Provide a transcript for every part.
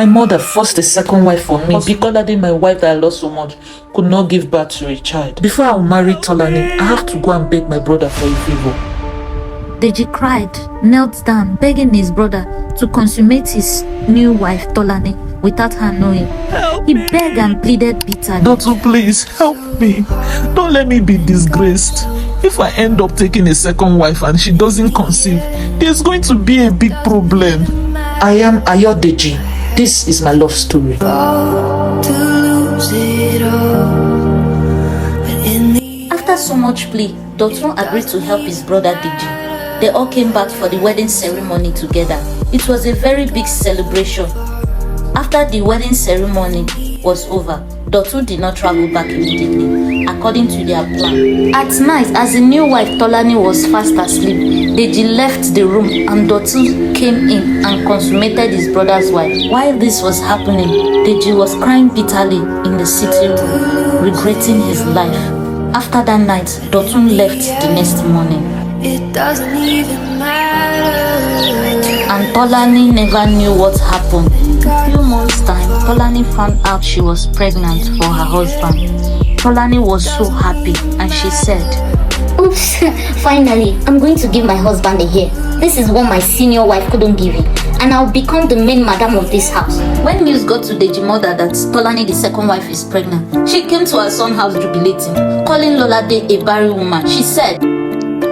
My mother forced a second wife for me, but because Lolade, my wife that I lost so much, could not give birth to a child. Before I married Tolani, I have to go and beg my brother for a favor. Deji cried, knelt down, begging his brother to consummate his new wife, Tolani, without her knowing. He begged and pleaded bitterly. Doctor, please help me. Don't let me be disgraced. If I end up taking a second wife and she doesn't conceive, there's going to be a big problem. I am Ayodeji. This is my love story. After so much plea, Dotun agreed to help his brother Deji. They all came back for the wedding ceremony together. It was a very big celebration. After the wedding ceremony was over, Dotun did not travel back immediately, according to their plan. At night, as the new wife Tolani was fast asleep, Deji left the room and Dotun came in and consummated his brother's wife. While this was happening, Deji was crying bitterly in the sitting room, regretting his life. After that night, Dotun left the next morning. It doesn't even matter. And Tolani never knew what happened. In a few months' time, Tolani found out she was pregnant for her husband. Tolani was so happy and she said, "Oops, finally, I'm going to give my husband a hair. This is what my senior wife couldn't give him. And I'll become the main madam of this house." When news got to Deji's mother that Tolani, the second wife, is pregnant, she came to her son's house jubilating, calling Lolade a barren woman. She said,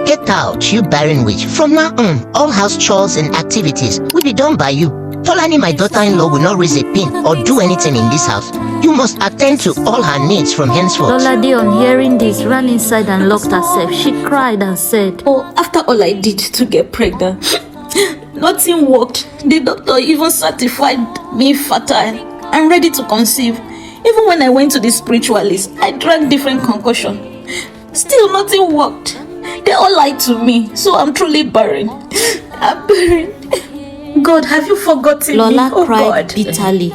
"Get out, you barren witch. From now on, all house chores and activities will be done by you. Tolani, my daughter-in-law, will not raise a pin or do anything in this house. You must attend to all her needs from henceforth." Lolade, on hearing this, ran inside and locked herself. She cried and said, "Oh, after all I did to get pregnant, nothing worked. The doctor even certified me fertile and ready to conceive. Even when I went to the spiritualist, I drank different concoction. Still nothing worked. They all lied to me, so I'm truly barren. I'm barren. God, have you forgotten Lola me? Oh, cried God. bitterly.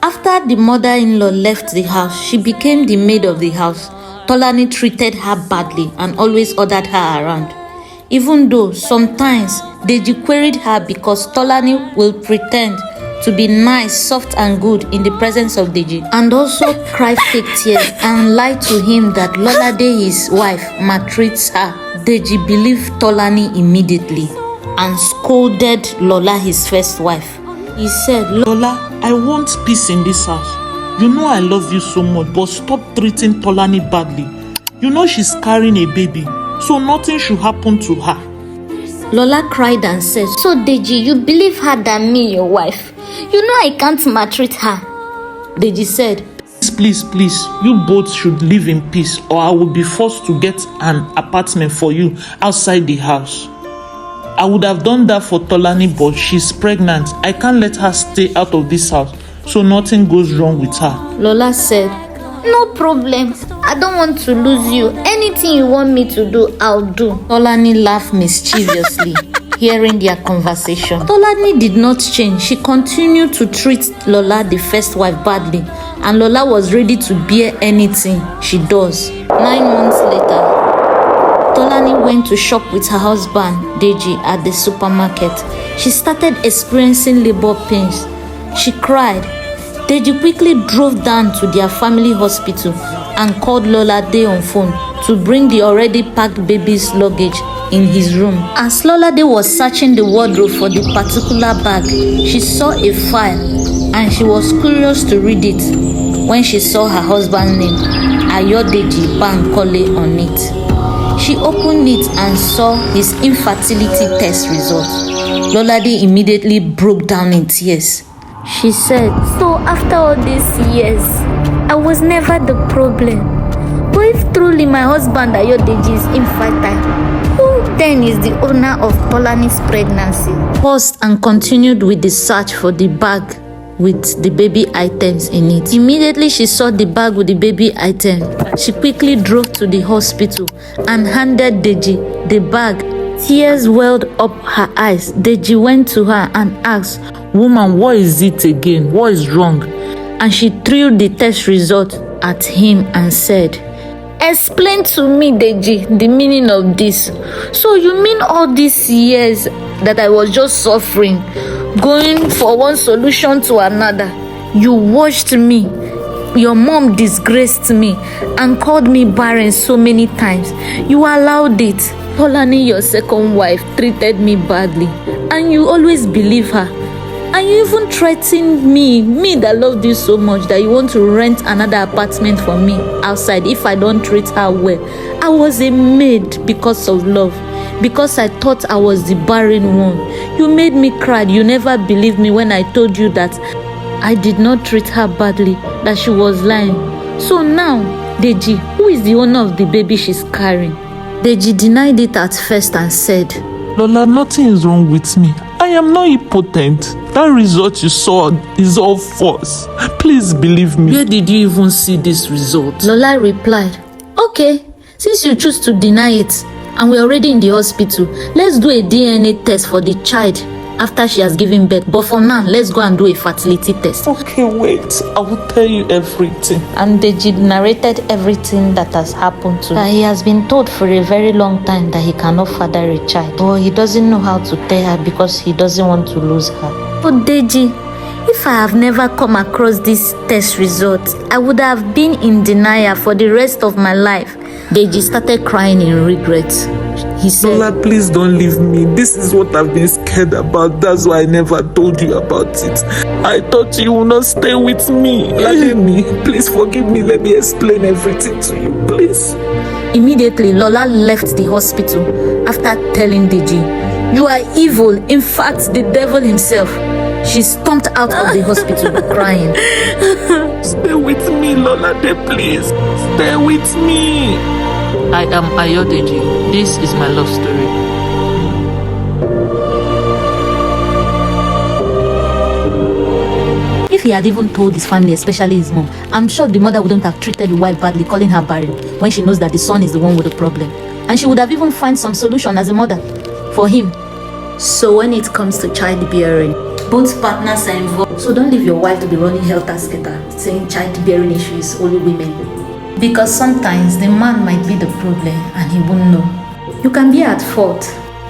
After the mother-in-law left the house, she became the maid of the house. Tolani treated her badly and always ordered her around. Even though sometimes Deji queried her because Tolani will pretend to be nice, soft and good in the presence of Deji, and also cry fake tears and lie to him that Lolade, his wife, maltreats her. Deji believed Tolani immediately and scolded Lola, his first wife. He said, Lola, I want peace in this house. You know I love you so much, but stop treating Tolani badly. You know she's carrying a baby, so nothing should happen to her." Lola cried and said, "So Deji, you believe her than me, your wife? You know I can't maltreat her." Deji said, Please, you both should live in peace, or I will be forced to get an apartment for you outside the house. I would have done that for Tolani, but she's pregnant. I can't let her stay out of this house, so nothing goes wrong with her." Lola said, "No problem. I don't want to lose you. Anything you want me to do, I'll do." Tolani laughed mischievously, hearing their conversation. Tolani did not change. She continued to treat Lola, the first wife, badly, and Lola was ready to bear anything she does. 9 months later, Tolani went to shop with her husband, Deji, at the supermarket. She started experiencing labor pains. She cried. Deji quickly drove down to their family hospital and called Lolade on phone to bring the already packed baby's luggage in his room. As Lolade was searching the wardrobe for the particular bag, she saw a file and she was curious to read it when she saw her husband's name, Ayodeji Bankole, on it. She opened it and saw his infertility test results. Lolade immediately broke down in tears. She said, "So after all these years, I was never the problem. But if truly my husband Ayodeji is infertile, who then is the owner of Tolani's pregnancy?" Paused and continued with the search for the bag with the baby items in it. Immediately she saw the bag with the baby item. She quickly drove to the hospital and handed Deji the bag. Tears welled up her eyes. Deji went to her and asked, "Woman, what is it again? What is wrong?" and she threw the test result at him and said, "Explain to me, Deji, the meaning of this. So you mean all these years that I was just suffering, going for one solution to another. You watched me. Your mom disgraced me and called me barren so many times. You allowed it. Tolani, your second wife, treated me badly, and you always believe her. And you even threatened me that loved you so much, that you want to rent another apartment for me outside if I don't treat her well. I was a maid because of love, because I thought I was the barren one. You made me cry. You never believed me when I told you that I did not treat her badly, that she was lying. So now, Deji, who is the owner of the baby she's carrying? Deji denied it at first and said, Lola, nothing is wrong with me. I am not impotent. That result you saw is all false. Please believe me. Where did you even see this result? Lola replied, okay, since you choose to deny it and we're already in the hospital, let's do a DNA test for the child after she has given birth. But for now, let's go and do a fertility test. Okay, wait. I will tell you everything. And Deji narrated everything that has happened to him. He has been told for a very long time that he cannot father a child, but he doesn't know how to tell her because he doesn't want to lose her. But Deji, if I have never come across this test result, I would have been in denial for the rest of my life. Deji started crying in regret. He said, Lola, please don't leave me. This is what I've been scared about. That's why I never told you about it. I thought you would not stay with me. Lolade, please forgive me. Let me explain everything to you, please. Immediately, Lola left the hospital after telling Deji, you are evil. In fact, the devil himself. She stomped out of the hospital crying. Stay with me, Lolade, please. Stay with me. I am Ayodeji. This is my love story. If he had even told his family, especially his mom, I'm sure the mother wouldn't have treated the wife badly, calling her barren, when she knows that the son is the one with the problem. And she would have even found some solution as a mother for him. So when it comes to childbearing, both partners are involved. So don't leave your wife to be running helter-skelter, saying childbearing issue is only women. Because sometimes the man might be the problem and he won't know. You can be at fault,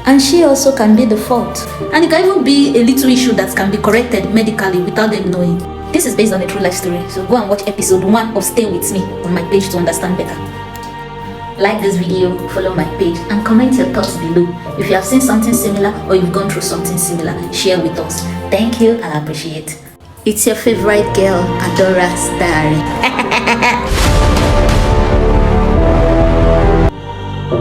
and she also can be the fault. And it can even be a little issue that can be corrected medically without them knowing. This is based on a true life story, so go and watch episode 1 of Stay With Me on my page to understand better. Like this video, follow my page, and comment your thoughts below. If you have seen something similar or you've gone through something similar, share with us. Thank you and I appreciate it. It's your favorite girl, Adora's Diary.